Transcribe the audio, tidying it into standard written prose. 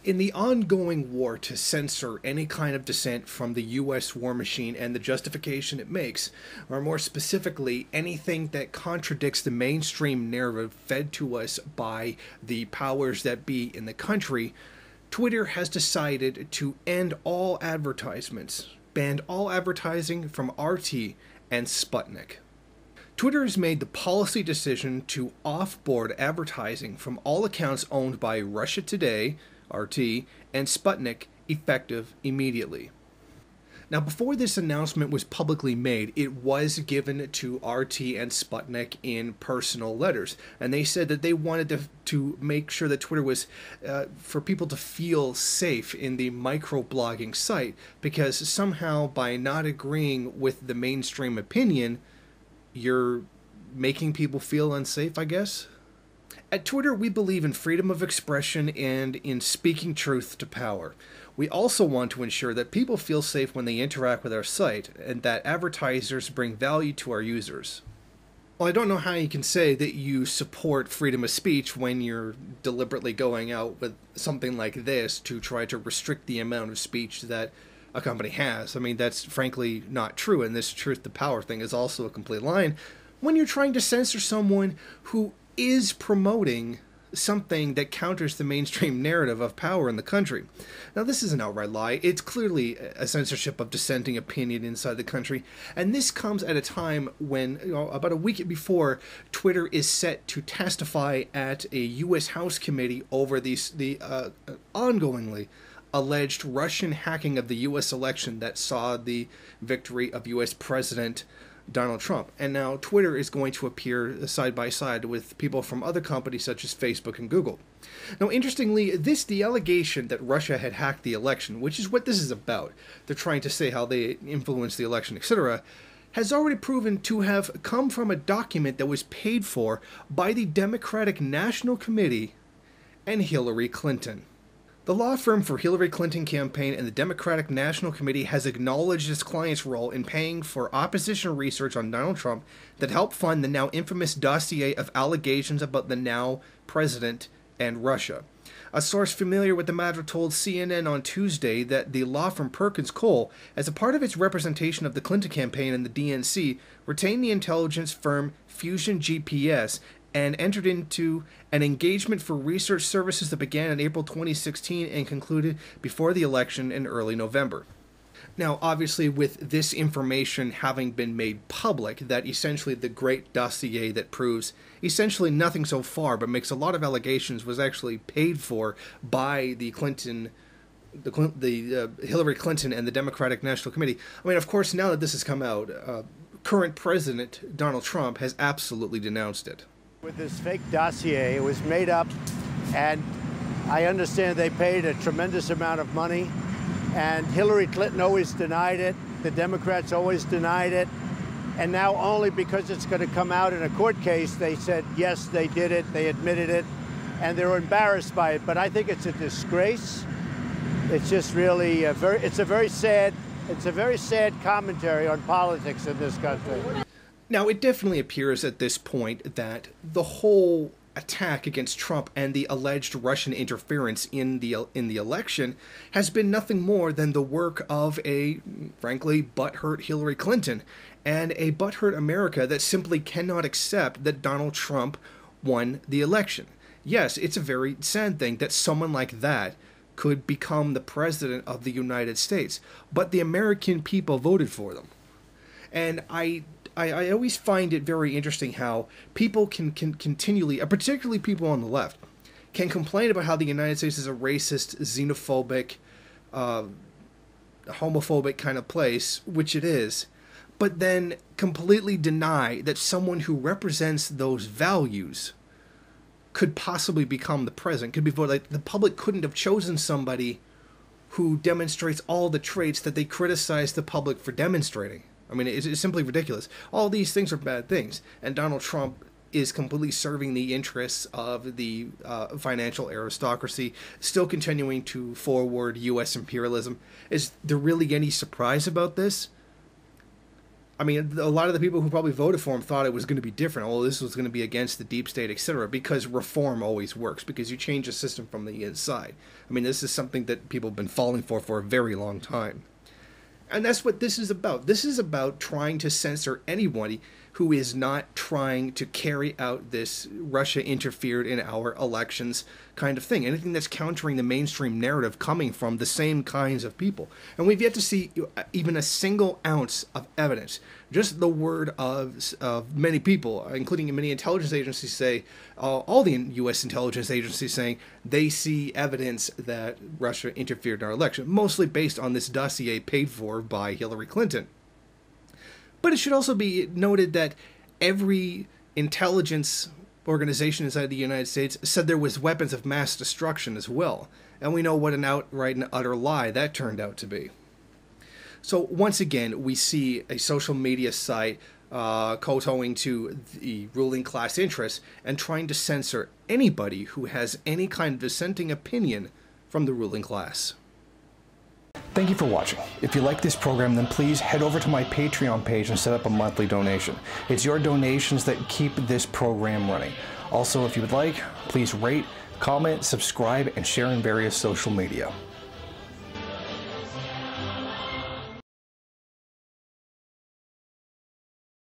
In the ongoing war to censor any kind of dissent from the US war machine and the justification it makes, or more specifically, anything that contradicts the mainstream narrative fed to us by the powers that be in the country, Twitter has decided to end all advertisements, banned all advertising from RT and Sputnik. Twitter has made the policy decision to off-board advertising from all accounts owned by Russia Today, RT, and Sputnik effective immediately. Now, before this announcement was publicly made, it was given to RT and Sputnik in personal letters, and they said that they wanted to make sure that Twitter was for people to feel safe in the microblogging site, because somehow by not agreeing with the mainstream opinion, you're making people feel unsafe, I guess? At Twitter, we believe in freedom of expression and in speaking truth to power. We also want to ensure that people feel safe when they interact with our site, and that advertisers bring value to our users. Well, I don't know how you can say that you support freedom of speech when you're deliberately going out with something like this to try to restrict the amount of speech that a company has. I mean, that's frankly not true, and this truth to power thing is also a complete lie. When you're trying to censor someone who is promoting something that counters the mainstream narrative of power in the country. Now, this is an outright lie. It's clearly a censorship of dissenting opinion inside the country, and this comes at a time when, about a week before, Twitter is set to testify at a U.S. House committee over the ongoingly alleged Russian hacking of the U.S. election that saw the victory of U.S. President Donald Trump. And now Twitter is going to appear side by side with people from other companies such as Facebook and Google. Now, interestingly, the allegation that Russia had hacked the election, which is what this is about, they're trying to say how they influenced the election, etc., has already proven to have come from a document that was paid for by the Democratic National Committee and Hillary Clinton. The law firm for Hillary Clinton campaign and the Democratic National Committee has acknowledged its client's role in paying for opposition research on Donald Trump that helped fund the now infamous dossier of allegations about the now president and Russia. A source familiar with the matter told CNN on Tuesday that the law firm Perkins Coie, as a part of its representation of the Clinton campaign and the DNC, retained the intelligence firm Fusion GPS and entered into an engagement for research services that began in April 2016 and concluded before the election in early November. Now, obviously, with this information having been made public, that essentially the great dossier that proves essentially nothing so far but makes a lot of allegations was actually paid for by the Hillary Clinton and the Democratic National Committee. I mean, of course, now that this has come out, current President Donald Trump has absolutely denounced it. With this fake dossier, it was made up, and I understand they paid a tremendous amount of money, and Hillary Clinton always denied it, the Democrats always denied it, and now only because it's going to come out in a court case, they said, yes, they did it, they admitted it, and they're embarrassed by it. But I think it's a disgrace. It's just really a very sad commentary on politics in this country. Now, it definitely appears at this point that the whole attack against Trump and the alleged Russian interference in the election has been nothing more than the work of a, frankly, butthurt Hillary Clinton and a butthurt America that simply cannot accept that Donald Trump won the election. Yes, it's a very sad thing that someone like that could become the president of the United States, but the American people voted for them. And I always find it very interesting how people can continually, particularly people on the left, can complain about how the United States is a racist, xenophobic, homophobic kind of place, which it is, but then completely deny that someone who represents those values could possibly become the president, could be voted. Like, the public couldn't have chosen somebody who demonstrates all the traits that they criticize the public for demonstrating. I mean, it's simply ridiculous. All these things are bad things, and Donald Trump is completely serving the interests of the financial aristocracy, still continuing to forward U.S. imperialism. Is there really any surprise about this? I mean, a lot of the people who probably voted for him thought it was going to be different. Oh, this was going to be against the deep state, etc. Because reform always works, because you change a system from the inside. I mean, this is something that people have been falling for a very long time. And that's what this is about. This is about trying to censor anybody who is not trying to carry out this Russia interfered in our elections kind of thing. Anything that's countering the mainstream narrative coming from the same kinds of people. And we've yet to see even a single ounce of evidence. Just the word of many people, including many intelligence agencies, say, all the U.S. intelligence agencies saying they see evidence that Russia interfered in our election, mostly based on this dossier paid for by Hillary Clinton. But it should also be noted that every intelligence organization inside the United States said there was weapons of mass destruction as well. And we know what an outright and utter lie that turned out to be. So once again, we see a social media site kowtowing to the ruling class interests and trying to censor anybody who has any kind of dissenting opinion from the ruling class. Thank you for watching. If you like this program, then please head over to my Patreon page and set up a monthly donation. It's your donations that keep this program running. Also, if you would like, please rate, comment, subscribe, and share in various social media.